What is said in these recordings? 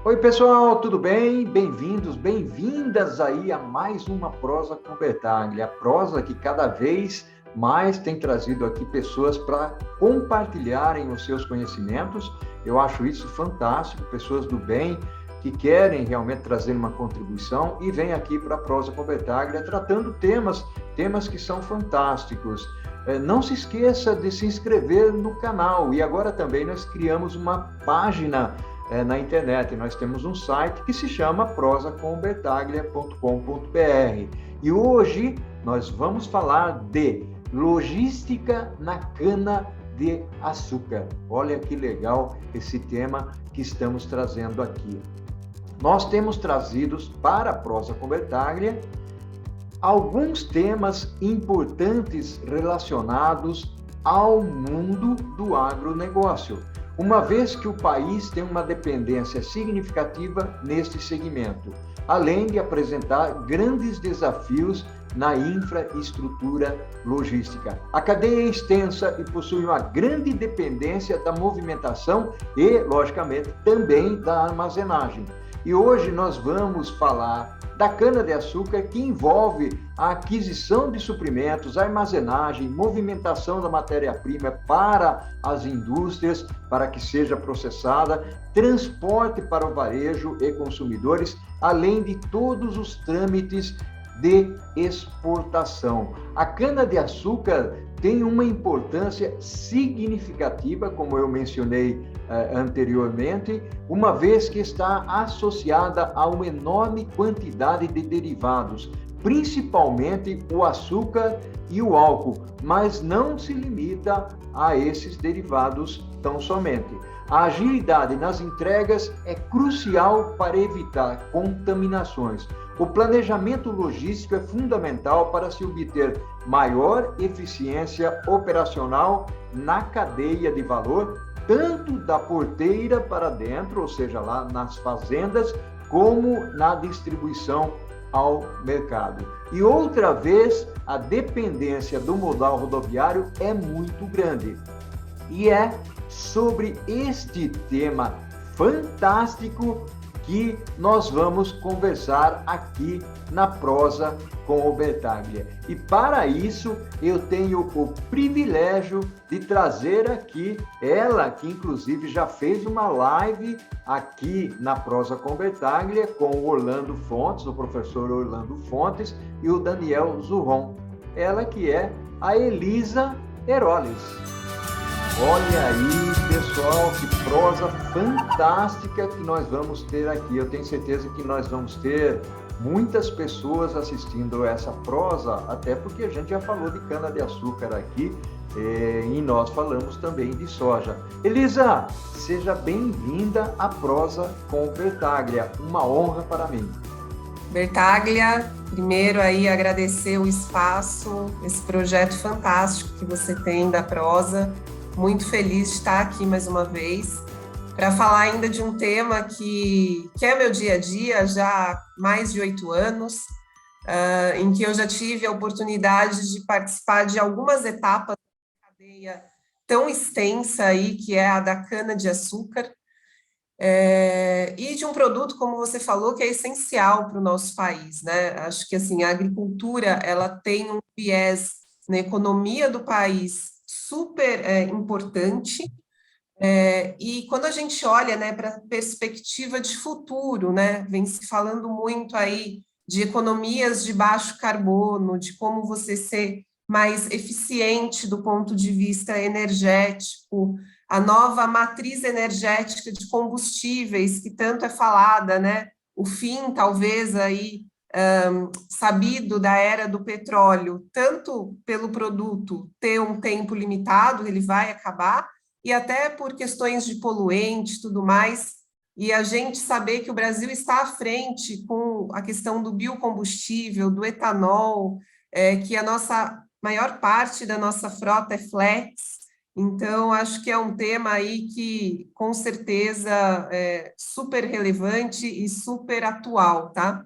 Oi, pessoal, tudo bem? Bem-vindos, bem-vindas aí a mais uma Prosa com Bertaglia. A prosa que cada vez mais tem trazido aqui pessoas para compartilharem os seus conhecimentos. Eu acho isso fantástico, pessoas do bem que querem realmente trazer uma contribuição e vêm aqui para a Prosa com Bertaglia tratando temas que são fantásticos. Não se esqueça de se inscrever no canal e agora também nós criamos uma página na internet. Nós temos um site que se chama prosacombertaglia.com.br e hoje nós vamos falar de logística na cana-de-açúcar. Olha que legal esse tema que estamos trazendo aqui. Nós temos trazido para a Prosa com Bertaglia alguns temas importantes relacionados ao mundo do agronegócio, uma vez que o país tem uma dependência significativa neste segmento, além de apresentar grandes desafios na infraestrutura logística. A cadeia é extensa e possui uma grande dependência da movimentação e, logicamente, também da armazenagem. E hoje nós vamos falar da cana-de-açúcar, que envolve a aquisição de suprimentos, armazenagem, movimentação da matéria-prima para as indústrias, para que seja processada, transporte para o varejo e consumidores, além de todos os trâmites de exportação. A cana-de-açúcar tem uma importância significativa, como eu mencionei anteriormente, uma vez que está associada a uma enorme quantidade de derivados, principalmente o açúcar e o álcool, mas não se limita a esses derivados tão somente. A agilidade nas entregas é crucial para evitar contaminações. O planejamento logístico é fundamental para se obter maior eficiência operacional na cadeia de valor, tanto da porteira para dentro, ou seja, lá nas fazendas, como na distribuição ao mercado. E outra vez, a dependência do modal rodoviário é muito grande. E é sobre este tema fantástico que nós vamos conversar aqui na Prosa com o Bertaglia. E para isso, eu tenho o privilégio de trazer aqui ela, que inclusive já fez uma live aqui na Prosa com Bertaglia com o Orlando Fontes, o professor Orlando Fontes e o Daniel Zurron. Ela que é a Elisa Heroles. Olha aí, pessoal, que prosa fantástica que nós vamos ter aqui. Eu tenho certeza que nós vamos ter muitas pessoas assistindo essa prosa, até porque a gente já falou de cana-de-açúcar aqui e nós falamos também de soja. Elisa, seja bem-vinda à Prosa com Bertaglia. Uma honra para mim. Bertaglia, primeiro aí agradecer o espaço, esse projeto fantástico que você tem da prosa. Muito feliz de estar aqui mais uma vez para falar ainda de um tema que é meu dia a dia já há mais de 8 anos, em que eu já tive a oportunidade de participar de algumas etapas da cadeia tão extensa aí, que é a da cana-de-açúcar, e de um produto, como você falou, que é essencial para o nosso país, né? Acho que assim, a agricultura ela tem um viés na economia do país super importante, e quando a gente olha, né, para a perspectiva de futuro, né, vem se falando muito aí de economias de baixo carbono, de como você ser mais eficiente do ponto de vista energético, a nova matriz energética de combustíveis que tanto é falada, né, o fim, talvez, aí, sabido da era do petróleo, tanto pelo produto ter um tempo limitado, ele vai acabar, e até por questões de poluentes e tudo mais, e a gente saber que o Brasil está à frente com a questão do biocombustível, do etanol, que a maior parte da nossa frota é flex, então acho que é um tema aí que, com certeza, é super relevante e super atual, tá?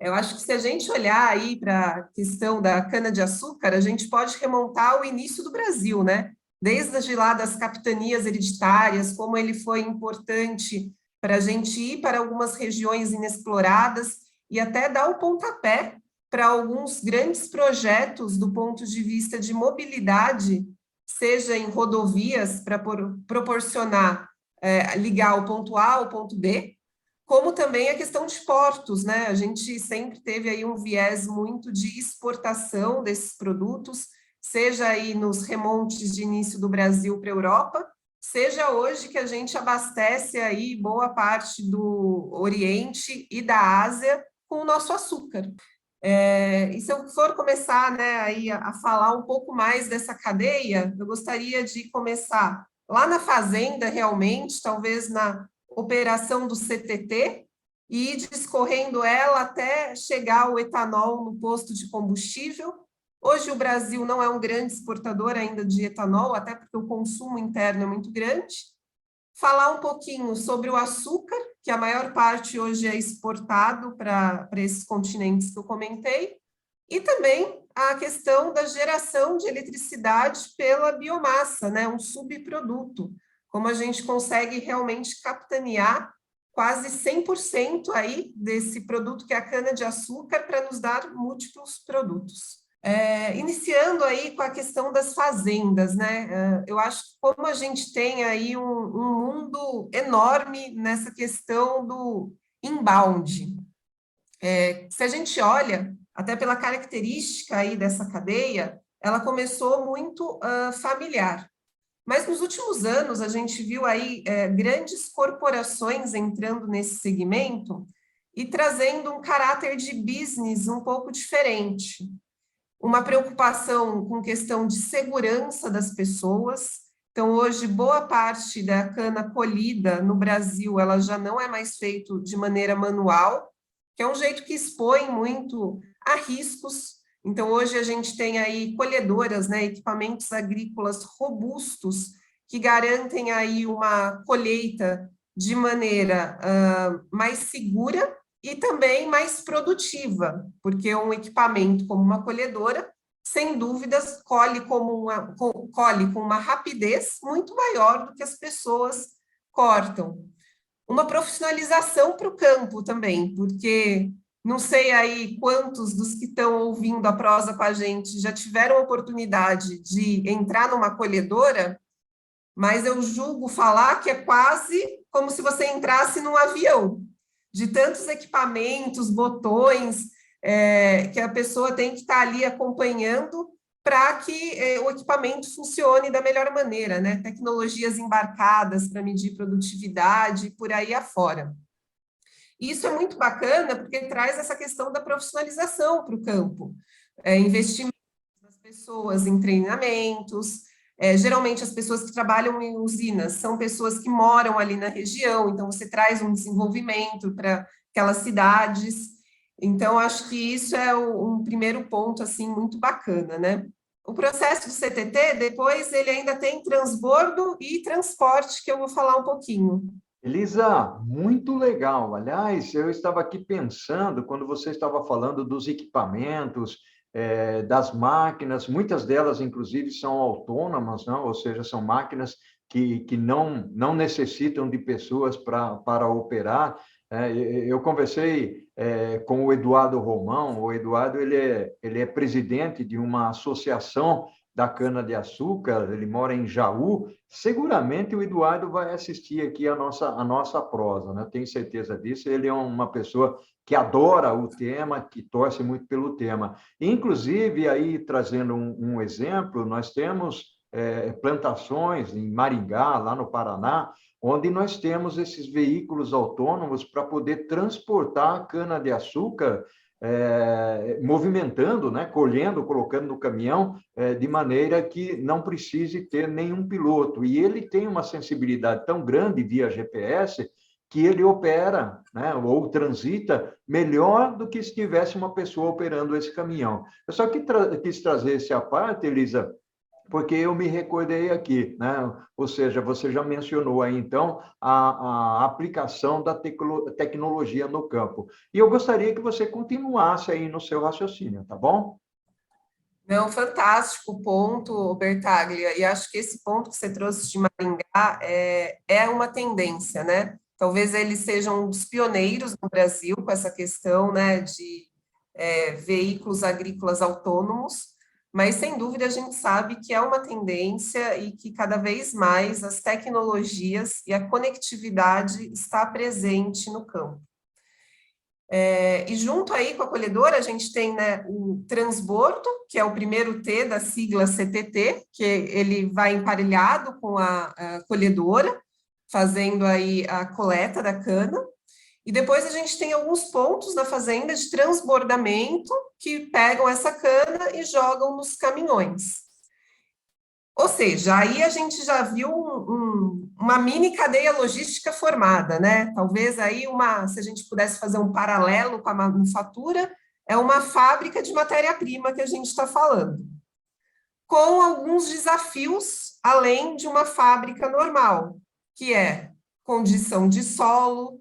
Eu acho que se a gente olhar aí para a questão da cana-de-açúcar, a gente pode remontar ao início do Brasil, né? Desde lá das capitanias hereditárias, como ele foi importante para a gente ir para algumas regiões inexploradas e até dar o pontapé para alguns grandes projetos do ponto de vista de mobilidade, seja em rodovias para proporcionar, ligar o ponto A ao ponto B, como também a questão de portos, né? A gente sempre teve aí um viés muito de exportação desses produtos, seja aí nos remontes de início do Brasil para a Europa, seja hoje que a gente abastece aí boa parte do Oriente e da Ásia com o nosso açúcar. E se eu for começar, né, aí a falar um pouco mais dessa cadeia, eu gostaria de começar lá na fazenda, realmente, talvez na operação do CTT, e ir discorrendo ela até chegar ao etanol no posto de combustível. Hoje o Brasil não é um grande exportador ainda de etanol, até porque o consumo interno é muito grande. Falar um pouquinho sobre o açúcar, que a maior parte hoje é exportado para esses continentes que eu comentei, e também a questão da geração de eletricidade pela biomassa, né, um subproduto, como a gente consegue realmente capitanear quase 100% aí desse produto que é a cana-de-açúcar para nos dar múltiplos produtos. Iniciando aí com a questão das fazendas, né? Eu acho que como a gente tem aí um mundo enorme nessa questão do inbound. Se a gente olha, até pela característica aí dessa cadeia, ela começou muito familiar. Mas nos últimos anos a gente viu aí grandes corporações entrando nesse segmento e trazendo um caráter de business um pouco diferente. Uma preocupação com questão de segurança das pessoas. Então, hoje, boa parte da cana colhida no Brasil, ela já não é mais feito de maneira manual, que é um jeito que expõe muito a riscos. Então, hoje a gente tem aí colhedoras, né, equipamentos agrícolas robustos, que garantem aí uma colheita de maneira mais segura e também mais produtiva, porque um equipamento como uma colhedora, sem dúvidas, colhe com uma rapidez muito maior do que as pessoas cortam. Uma profissionalização para o campo também, porque não sei aí quantos dos que estão ouvindo a prosa com a gente já tiveram a oportunidade de entrar numa colhedora, mas eu julgo falar que é quase como se você entrasse num avião, de tantos equipamentos, botões, que a pessoa tem que estar ali acompanhando para que o equipamento funcione da melhor maneira, né? Tecnologias embarcadas para medir produtividade, por aí afora. Isso é muito bacana, porque traz essa questão da profissionalização para o campo. Investimento nas pessoas em treinamentos. Geralmente, as pessoas que trabalham em usinas são pessoas que moram ali na região, então você traz um desenvolvimento para aquelas cidades. Então, acho que isso é um primeiro ponto, assim, muito bacana, né? O processo do CTT, depois, ele ainda tem transbordo e transporte, que eu vou falar um pouquinho. Elisa, muito legal. Aliás, eu estava aqui pensando, quando você estava falando dos equipamentos, das máquinas, muitas delas, inclusive, são autônomas, não? Ou seja, são máquinas que não necessitam de pessoas para operar. Eu conversei com o Eduardo Romão. O Eduardo ele é presidente de uma associação da cana-de-açúcar, ele mora em Jaú. Seguramente o Eduardo vai assistir aqui a nossa prosa, né? Tenho certeza disso. Ele é uma pessoa que adora o tema, que torce muito pelo tema. Inclusive, aí trazendo um exemplo, nós temos plantações em Maringá, lá no Paraná, onde nós temos esses veículos autônomos para poder transportar a cana-de-açúcar, movimentando, né, colhendo, colocando no caminhão, de maneira que não precise ter nenhum piloto. E ele tem uma sensibilidade tão grande via GPS que ele opera, né, ou transita melhor do que se tivesse uma pessoa operando esse caminhão. Eu só quis trazer essa parte, Elisa, porque eu me recordei aqui, né? Ou seja, você já mencionou aí, então, a aplicação da tecnologia no campo. E eu gostaria que você continuasse aí no seu raciocínio, tá bom? Não, fantástico ponto, Bertaglia, e acho que esse ponto que você trouxe de Maringá é uma tendência, né? Talvez eles sejam um dos pioneiros no Brasil com essa questão, né, de veículos agrícolas autônomos, mas, sem dúvida, a gente sabe que é uma tendência e que cada vez mais as tecnologias e a conectividade está presente no campo. E junto aí com a colhedora, a gente tem, né, o transbordo, que é o primeiro T da sigla CTT, que ele vai emparelhado com a colhedora, fazendo aí a coleta da cana. E depois a gente tem alguns pontos na fazenda de transbordamento que pegam essa cana e jogam nos caminhões. Ou seja, aí a gente já viu uma mini cadeia logística formada, né? Talvez aí se a gente pudesse fazer um paralelo com a manufatura, é uma fábrica de matéria-prima que a gente está falando, com alguns desafios além de uma fábrica normal, que é condição de solo,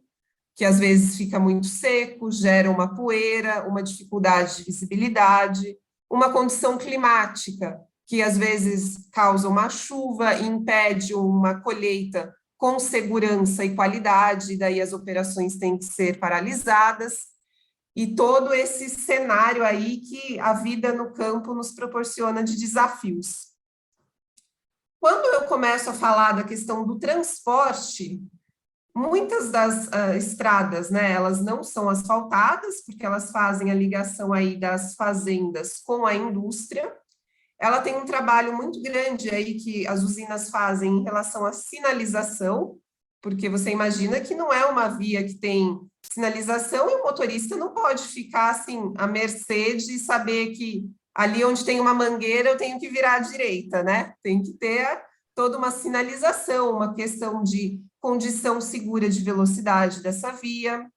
que às vezes fica muito seco, gera uma poeira, uma dificuldade de visibilidade, uma condição climática, que às vezes causa uma chuva e impede uma colheita com segurança e qualidade, daí as operações têm que ser paralisadas, e todo esse cenário aí que a vida no campo nos proporciona de desafios. Quando eu começo a falar da questão do transporte, muitas das estradas, né, elas não são asfaltadas, porque elas fazem a ligação aí das fazendas com a indústria. Ela tem um trabalho muito grande aí que as usinas fazem em relação à sinalização, porque você imagina que não é uma via que tem sinalização e o motorista não pode ficar assim à mercê de saber que ali onde tem uma mangueira eu tenho que virar à direita, né? Tem que ter toda uma sinalização, uma questão de condição segura de velocidade dessa via,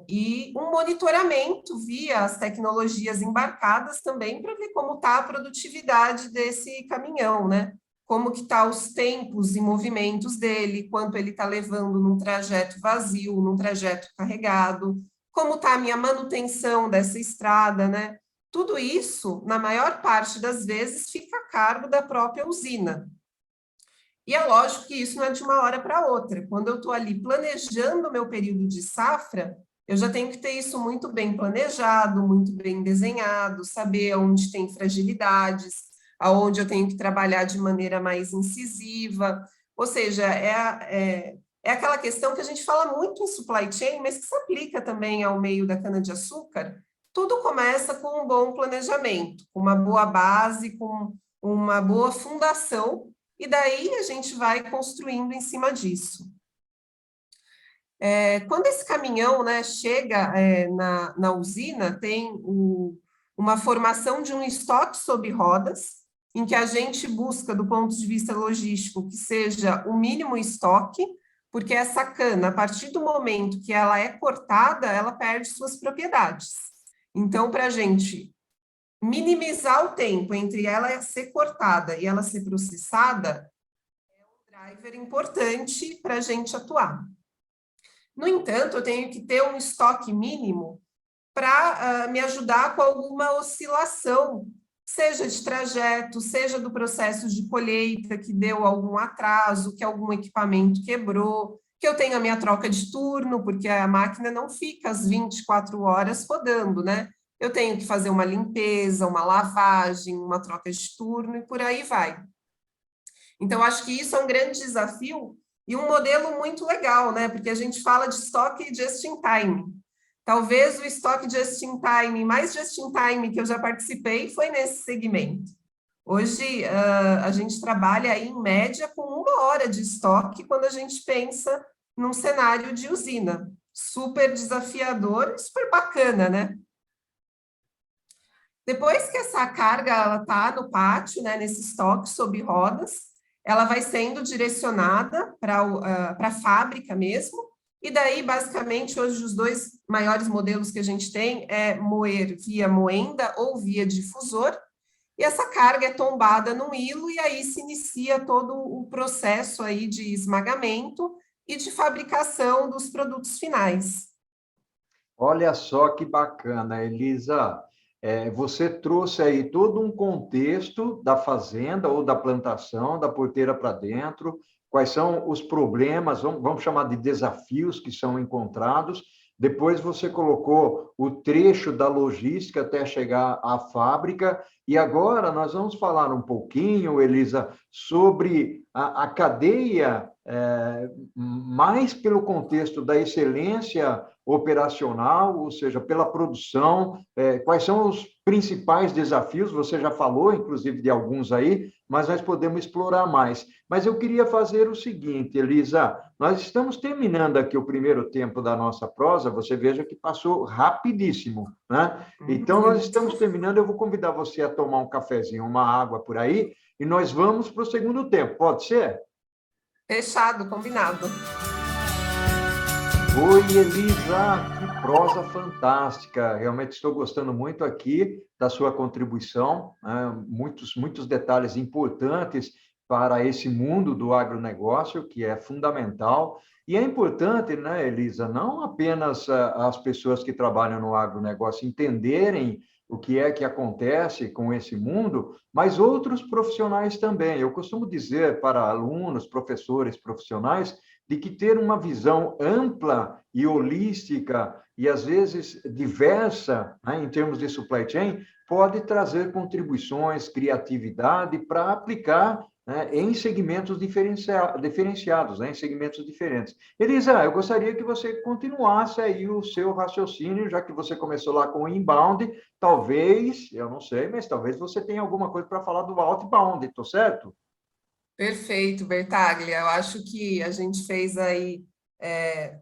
e um monitoramento via as tecnologias embarcadas também para ver como está a produtividade desse caminhão, né? Como que está os tempos e movimentos dele, quanto ele está levando num trajeto vazio, num trajeto carregado, como está a minha manutenção dessa estrada, né? Tudo isso, na maior parte das vezes, fica a cargo da própria usina. E é lógico que isso não é de uma hora para outra. Quando eu estou ali planejando o meu período de safra, eu já tenho que ter isso muito bem planejado, muito bem desenhado, saber onde tem fragilidades, aonde eu tenho que trabalhar de maneira mais incisiva. Ou seja, é aquela questão que a gente fala muito em supply chain, mas que se aplica também ao meio da cana-de-açúcar. Tudo começa com um bom planejamento, com uma boa base, com uma boa fundação, e daí a gente vai construindo em cima disso. Quando esse caminhão, né, chega na usina, tem uma formação de um estoque sob rodas, em que a gente busca, do ponto de vista logístico, que seja o mínimo estoque, porque essa cana, a partir do momento que ela é cortada, ela perde suas propriedades. Então, para a gente minimizar o tempo entre ela ser cortada e ela ser processada, é um driver importante para a gente atuar. No entanto, eu tenho que ter um estoque mínimo para me ajudar com alguma oscilação, seja de trajeto, seja do processo de colheita que deu algum atraso, que algum equipamento quebrou, que eu tenho a minha troca de turno, porque a máquina não fica às 24 horas rodando, né? Eu tenho que fazer uma limpeza, uma lavagem, uma troca de turno e por aí vai. Então, acho que isso é um grande desafio e um modelo muito legal, né? Porque a gente fala de estoque just in time. Talvez o estoque just in time, mais just in time que eu já participei, foi nesse segmento. Hoje, a gente trabalha aí, em média, com 1 hora de estoque quando a gente pensa num cenário de usina. Super desafiador e super bacana, né? Depois que essa carga está no pátio, né, nesse estoque sob rodas, ela vai sendo direcionada para a fábrica mesmo, e daí, basicamente, hoje os 2 maiores modelos que a gente tem é moer via moenda ou via difusor, e essa carga é tombada num hilo, e aí se inicia todo o processo aí de esmagamento e de fabricação dos produtos finais. Olha só que bacana, Elisa. Você trouxe aí todo um contexto da fazenda ou da plantação, da porteira para dentro, quais são os problemas, vamos chamar de desafios que são encontrados. Depois você colocou o trecho da logística até chegar à fábrica. E agora nós vamos falar um pouquinho, Elisa, sobre a cadeia, mais pelo contexto da excelência operacional, ou seja, pela produção, quais são os principais desafios, você já falou, inclusive, de alguns aí, mas nós podemos explorar mais. Mas eu queria fazer o seguinte, Elisa, nós estamos terminando aqui o primeiro tempo da nossa prosa, você veja que passou rapidíssimo, né? Então, nós estamos terminando, eu vou convidar você a tomar um cafezinho, uma água por aí, e nós vamos para o segundo tempo, pode ser? Fechado, combinado. Oi, Elisa, que prosa fantástica. Realmente estou gostando muito aqui da sua contribuição, né? Muitos detalhes importantes para esse mundo do agronegócio, que é fundamental. E é importante, né, Elisa, não apenas as pessoas que trabalham no agronegócio entenderem o que é que acontece com esse mundo, mas outros profissionais também. Eu costumo dizer para alunos, professores, profissionais, de que ter uma visão ampla e holística e, às vezes, diversa, né, em termos de supply chain, pode trazer contribuições, criatividade para aplicar, né, em segmentos diferenciados, né, em segmentos diferentes. Elisa, eu gostaria que você continuasse aí o seu raciocínio, já que você começou lá com o inbound, talvez, eu não sei, mas talvez você tenha alguma coisa para falar do outbound, estou certo? Perfeito, Bertaglia. Eu acho que a gente fez aí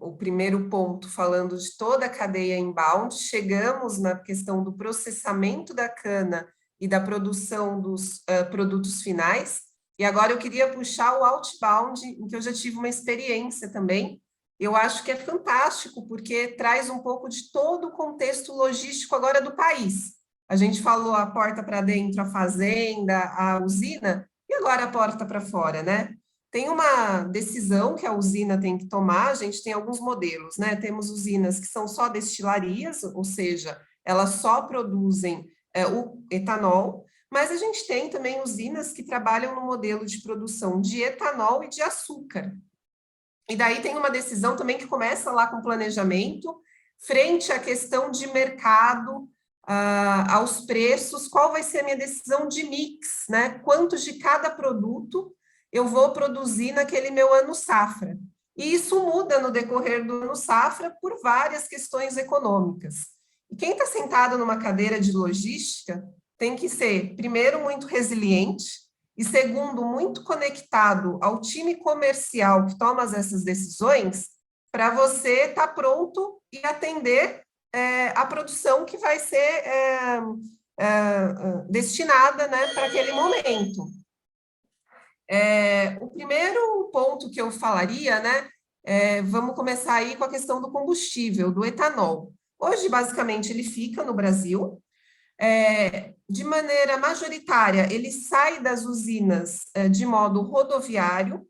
o primeiro ponto falando de toda a cadeia inbound, chegamos na questão do processamento da cana e da produção dos produtos finais, e agora eu queria puxar o outbound, em que eu já tive uma experiência também. Eu acho que é fantástico, porque traz um pouco de todo o contexto logístico agora do país. A gente falou a porta para dentro, a fazenda, a usina, e agora a porta para fora, né? Tem uma decisão que a usina tem que tomar, a gente tem alguns modelos, né? Temos usinas que são só destilarias, ou seja, elas só produzem o etanol, mas a gente tem também usinas que trabalham no modelo de produção de etanol e de açúcar. E daí tem uma decisão também que começa lá com planejamento, frente à questão de mercado, aos preços, qual vai ser a minha decisão de mix, né? Quantos de cada produto eu vou produzir naquele meu ano safra. E isso muda no decorrer do ano safra por várias questões econômicas. E quem está sentado numa cadeira de logística tem que ser, primeiro, muito resiliente, e segundo, muito conectado ao time comercial que toma essas decisões, para você estar pronto e atender a produção que vai ser destinada, né, para aquele momento. O primeiro ponto que eu falaria, né, vamos começar aí com a questão do combustível, do etanol. Hoje, basicamente, ele fica no Brasil, de maneira majoritária, ele sai das usinas de modo rodoviário.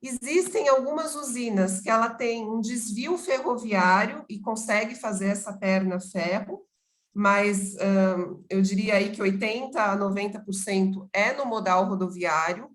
Existem algumas usinas que ela tem um desvio ferroviário e consegue fazer essa perna ferro, mas eu diria aí que 80% a 90% é no modal rodoviário.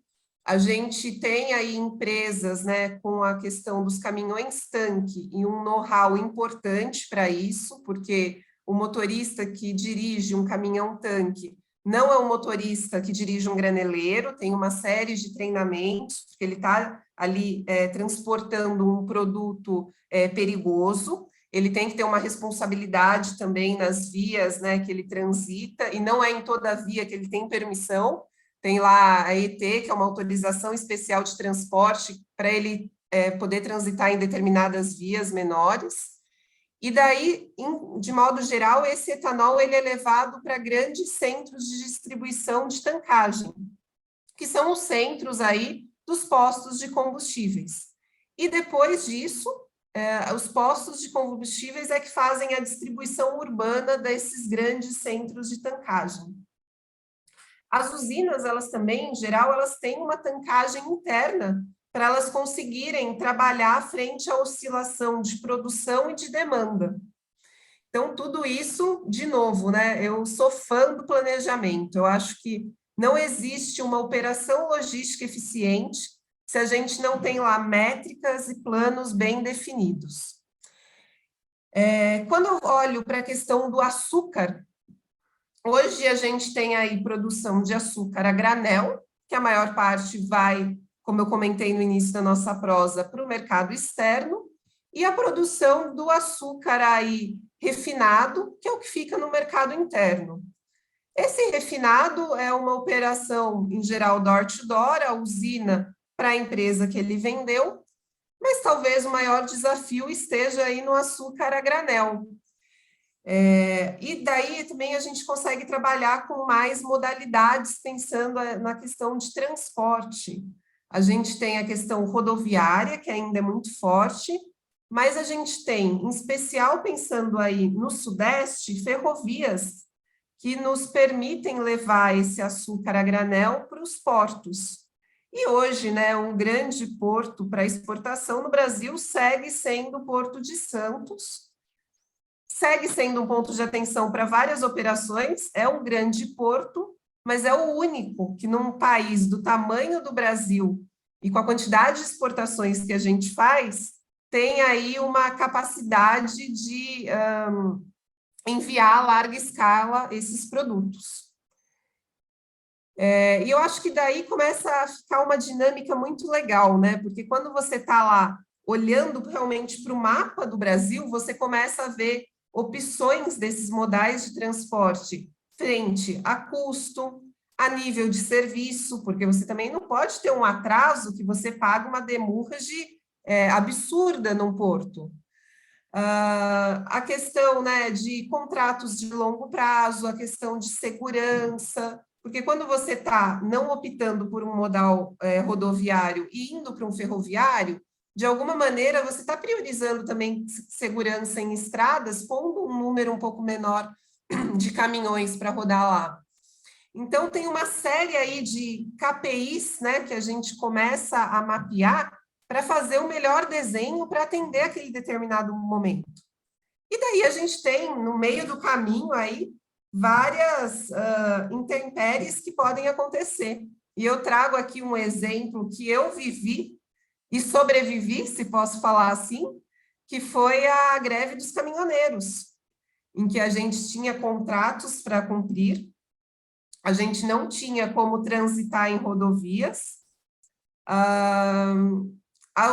A gente tem aí empresas, né, com a questão dos caminhões tanque e um know-how importante para isso, porque o motorista que dirige um caminhão-tanque não é um motorista que dirige um graneleiro, tem uma série de treinamentos, porque ele está ali transportando um produto perigoso, ele tem que ter uma responsabilidade também nas vias, né, que ele transita, e não é em toda a via que ele tem permissão, tem lá a ET, que é uma autorização especial de transporte, para ele poder transitar em determinadas vias menores. E daí, de modo geral, esse etanol ele é levado para grandes centros de distribuição de tankagem, que são os centros aí dos postos de combustíveis. E depois disso, os postos de combustíveis é que fazem a distribuição urbana desses grandes centros de tankagem. As usinas, elas também, em geral, elas têm uma tankagem interna para elas conseguirem trabalhar frente à oscilação de produção e de demanda. Então, tudo isso, de novo, né? Eu sou fã do planejamento. Eu acho que não existe uma operação logística eficiente se a gente não tem lá métricas e planos bem definidos. Quando eu olho para a questão do açúcar, hoje a gente tem aí produção de açúcar a granel, que a maior parte vai, como eu comentei no início da nossa prosa, para o mercado externo, e a produção do açúcar aí refinado, que é o que fica no mercado interno. Esse refinado é uma operação, em geral, door-to-door, a usina para a empresa que ele vendeu, mas talvez o maior desafio esteja aí no açúcar a granel. E daí também a gente consegue trabalhar com mais modalidades, pensando na questão de transporte. A gente tem a questão rodoviária, que ainda é muito forte, mas a gente tem, em especial pensando aí no Sudeste, ferrovias que nos permitem levar esse açúcar a granel para os portos. E hoje, né, um grande porto para exportação no Brasil segue sendo o Porto de Santos, segue sendo um ponto de atenção para várias operações, é um grande porto, mas é o único que num país do tamanho do Brasil e com a quantidade de exportações que a gente faz, tem aí uma capacidade de enviar a larga escala esses produtos. E eu acho que daí começa a ficar uma dinâmica muito legal, né? Porque quando você está lá olhando realmente para o mapa do Brasil, você começa a ver opções desses modais de transporte frente a custo, a nível de serviço, porque você também não pode ter um atraso que você paga uma demurragem absurda num porto. A questão, né, de contratos de longo prazo, a questão de segurança, porque quando você está não optando por um modal rodoviário e indo para um ferroviário, de alguma maneira você está priorizando também segurança em estradas, pondo um número um pouco menor de caminhões para rodar lá. Então, tem uma série aí de KPIs, né, que a gente começa a mapear para fazer o melhor desenho para atender aquele determinado momento. E daí a gente tem, no meio do caminho aí, várias intempéries que podem acontecer. E eu trago aqui um exemplo que eu vivi e sobrevivi, se posso falar assim, que foi a greve dos caminhoneiros, em que a gente tinha contratos para cumprir, a gente não tinha como transitar em rodovias, a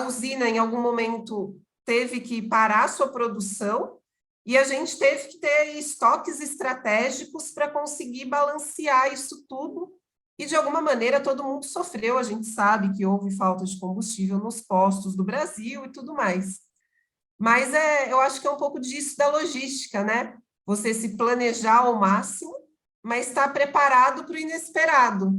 usina, em algum momento, teve que parar sua produção e a gente teve que ter estoques estratégicos para conseguir balancear isso tudo. E, de alguma maneira, todo mundo sofreu. A gente sabe que houve falta de combustível nos postos do Brasil e tudo mais. Mas eu acho que é um pouco disso da logística, né? Você se planejar ao máximo, mas estar preparado para o inesperado.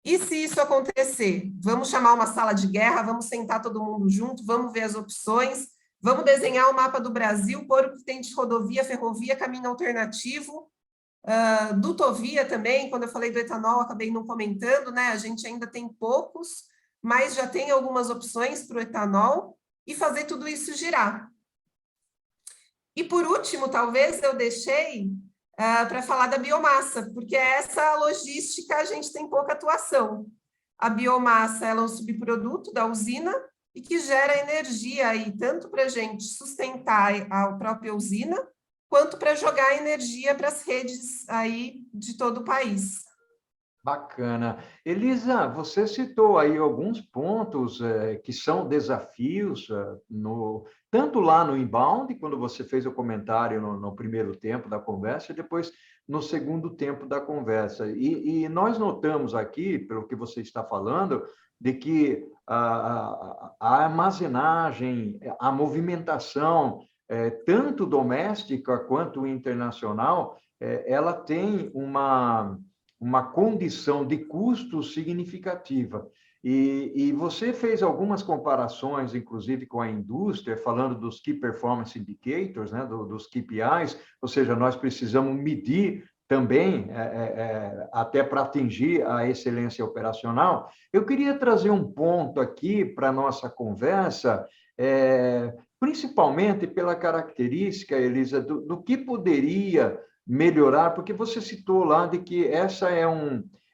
E se isso acontecer? Vamos chamar uma sala de guerra, vamos sentar todo mundo junto, vamos ver as opções, vamos desenhar o mapa do Brasil, pôr o que tem de rodovia, ferrovia, caminho alternativo, dutovia também. Quando eu falei do etanol, acabei não comentando, né? A gente ainda tem poucos, mas já tem algumas opções para o etanol, e fazer tudo isso girar. E por último, talvez eu deixei para falar da biomassa, porque essa logística a gente tem pouca atuação. A biomassa ela é um subproduto da usina e que gera energia aí, tanto para a gente sustentar a própria usina, quanto para jogar energia para as redes aí de todo o país. Bacana. Elisa, você citou aí alguns pontos que são desafios, tanto lá no inbound, quando você fez o comentário no primeiro tempo da conversa, e depois no segundo tempo da conversa. E nós notamos aqui, pelo que você está falando, de que a armazenagem, a movimentação, tanto doméstica quanto internacional, ela tem uma condição de custo significativa. E você fez algumas comparações, inclusive, com a indústria, falando dos Key Performance Indicators, né, dos KPIs, ou seja, nós precisamos medir também, até para atingir a excelência operacional. Eu queria trazer um ponto aqui para a nossa conversa, principalmente pela característica, Elisa, do que poderia melhorar, porque você citou lá de que essa é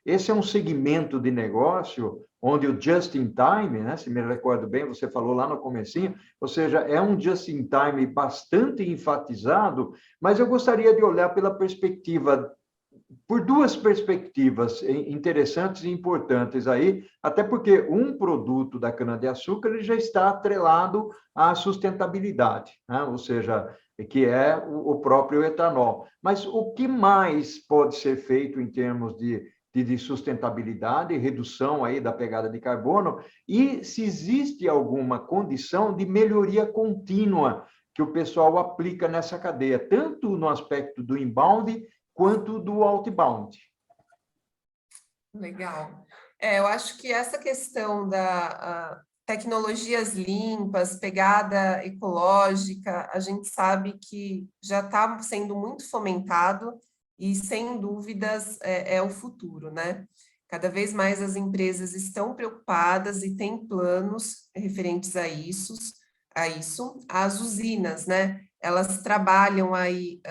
esse é um segmento de negócio onde o just in time, né, se me recordo bem, você falou lá no comecinho, ou seja, é um just in time bastante enfatizado, mas eu gostaria de olhar pela perspectiva, por duas perspectivas interessantes e importantes aí, até porque um produto da cana-de-açúcar ele já está atrelado à sustentabilidade, né? Ou seja, que é o próprio etanol. Mas o que mais pode ser feito em termos de sustentabilidade, redução aí da pegada de carbono, e se existe alguma condição de melhoria contínua que o pessoal aplica nessa cadeia, tanto no aspecto do inbound quanto do outbound. Legal. Eu acho que essa questão da tecnologias limpas, pegada ecológica, a gente sabe que já está sendo muito fomentado e, sem dúvidas, é o futuro, né? Cada vez mais as empresas estão preocupadas e têm planos referentes a isso. As usinas, né? Elas trabalham aí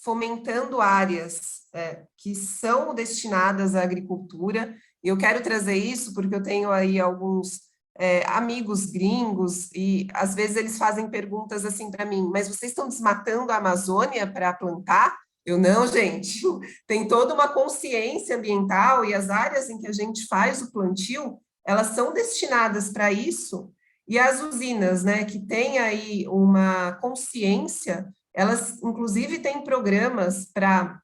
fomentando áreas que são destinadas à agricultura, e eu quero trazer isso porque eu tenho aí alguns amigos gringos, e às vezes eles fazem perguntas assim para mim, mas vocês estão desmatando a Amazônia para plantar? Eu não, gente, tem toda uma consciência ambiental, e as áreas em que a gente faz o plantio, elas são destinadas para isso, e as usinas, né, que têm aí uma consciência, elas, inclusive, têm programas para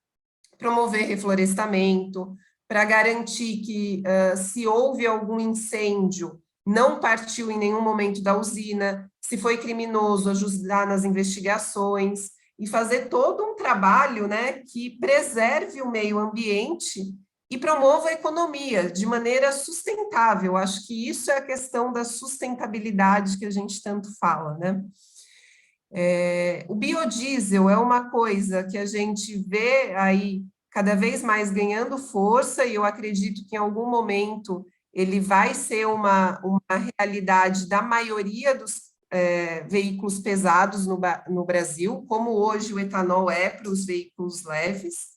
promover reflorestamento, para garantir que, se houve algum incêndio, não partiu em nenhum momento da usina, se foi criminoso, ajudar nas investigações, e fazer todo um trabalho, né, que preserve o meio ambiente e promova a economia de maneira sustentável. Acho que isso é a questão da sustentabilidade que a gente tanto fala, né? O biodiesel é uma coisa que a gente vê aí cada vez mais ganhando força, e eu acredito que em algum momento ele vai ser uma realidade da maioria dos veículos pesados no Brasil, como hoje o etanol é para os veículos leves.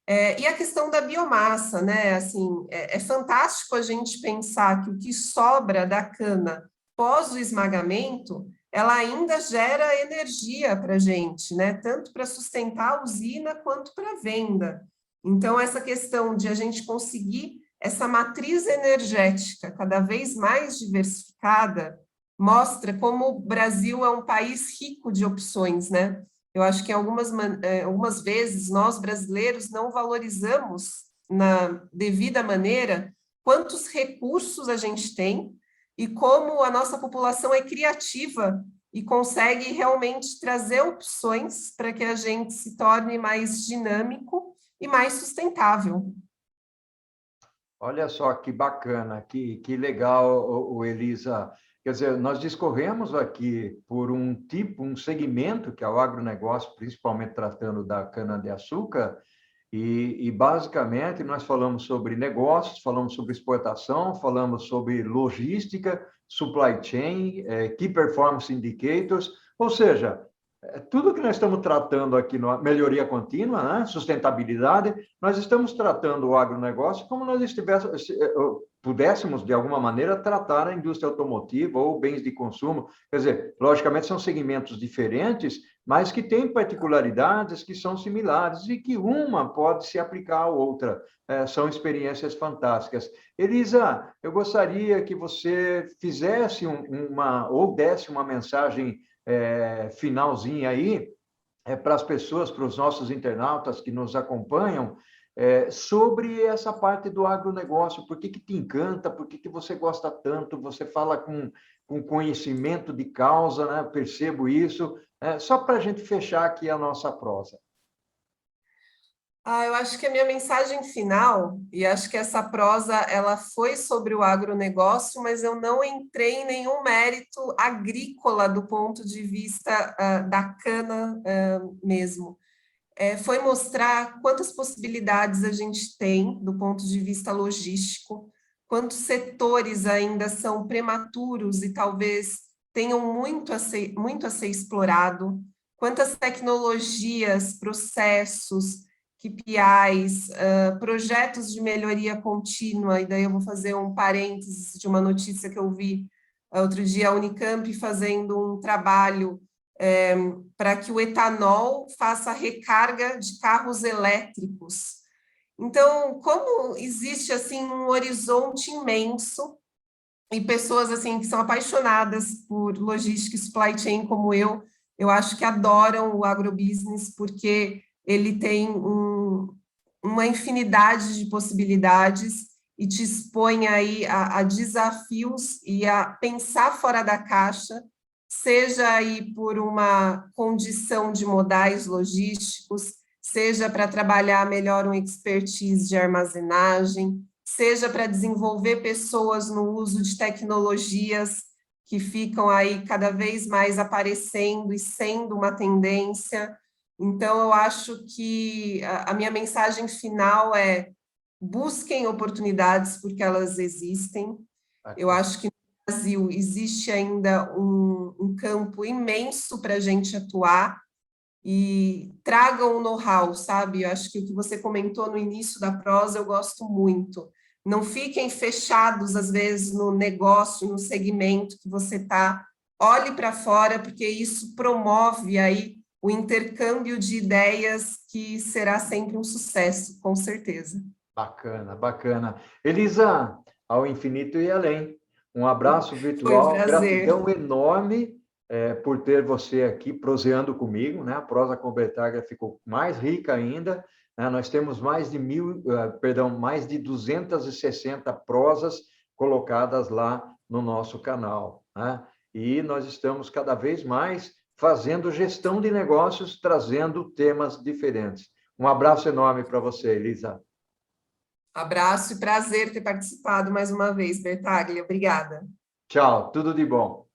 E a questão da biomassa, né? Assim, é fantástico a gente pensar que o que sobra da cana pós o esmagamento, ela ainda gera energia para a gente, né? Tanto para sustentar a usina quanto para a venda. Então, essa questão de a gente conseguir essa matriz energética cada vez mais diversificada mostra como o Brasil é um país rico de opções, né? Eu acho que algumas vezes nós brasileiros não valorizamos na devida maneira quantos recursos a gente tem e como a nossa população é criativa e consegue realmente trazer opções para que a gente se torne mais dinâmico e mais sustentável. Olha só que bacana, que legal, Elisa. Quer dizer, nós discorremos aqui por um segmento, que é o agronegócio, principalmente tratando da cana-de-açúcar, e basicamente nós falamos sobre negócios, falamos sobre exportação, falamos sobre logística, supply chain, key performance indicators, ou seja, tudo que nós estamos tratando aqui na melhoria contínua, né? Sustentabilidade, nós estamos tratando o agronegócio como nós pudéssemos, de alguma maneira, tratar a indústria automotiva ou bens de consumo. Quer dizer, logicamente são segmentos diferentes, mas que têm particularidades que são similares e que uma pode se aplicar à outra. São experiências fantásticas. Elisa, eu gostaria que você fizesse ou desse uma mensagem finalzinha aí, para as pessoas, para os nossos internautas que nos acompanham, sobre essa parte do agronegócio, por que te encanta, por que você gosta tanto, você fala com conhecimento de causa, né? Percebo isso, só para a gente fechar aqui a nossa prosa. Eu acho que a minha mensagem final, e acho que essa prosa ela foi sobre o agronegócio, mas eu não entrei em nenhum mérito agrícola do ponto de vista da cana mesmo. Foi mostrar quantas possibilidades a gente tem do ponto de vista logístico, quantos setores ainda são prematuros e talvez tenham muito a ser explorado, quantas tecnologias, processos KPIs, projetos de melhoria contínua, e daí eu vou fazer um parênteses de uma notícia que eu vi outro dia, a Unicamp fazendo um trabalho para que o etanol faça recarga de carros elétricos. Então, como existe assim um horizonte imenso e pessoas assim que são apaixonadas por logística e supply chain como eu acho que adoram o agrobusiness porque ele tem uma infinidade de possibilidades e te expõe aí a desafios e a pensar fora da caixa, seja aí por uma condição de modais logísticos, seja para trabalhar melhor um expertise de armazenagem, seja para desenvolver pessoas no uso de tecnologias que ficam aí cada vez mais aparecendo e sendo uma tendência. Então, eu acho que a minha mensagem final é: busquem oportunidades porque elas existem. Eu acho que no Brasil existe ainda um campo imenso para a gente atuar e tragam o know-how, sabe? Eu acho que o que você comentou no início da prosa eu gosto muito. Não fiquem fechados, às vezes, no negócio, no segmento que você está. Olhe para fora, porque isso promove aí o intercâmbio de ideias que será sempre um sucesso, com certeza. Bacana, bacana. Elisa, ao infinito e além. Um abraço Foi um virtual, prazer. gratidão enorme por ter você aqui proseando comigo, né? A prosa com Bertaglia ficou mais rica ainda, né? Nós temos mais de mais de 260 prosas colocadas lá no nosso canal, né? E nós estamos cada vez mais fazendo gestão de negócios, trazendo temas diferentes. Um abraço enorme para você, Elisa. Abraço e prazer ter participado mais uma vez, Bertaglia. Obrigada. Tchau, tudo de bom.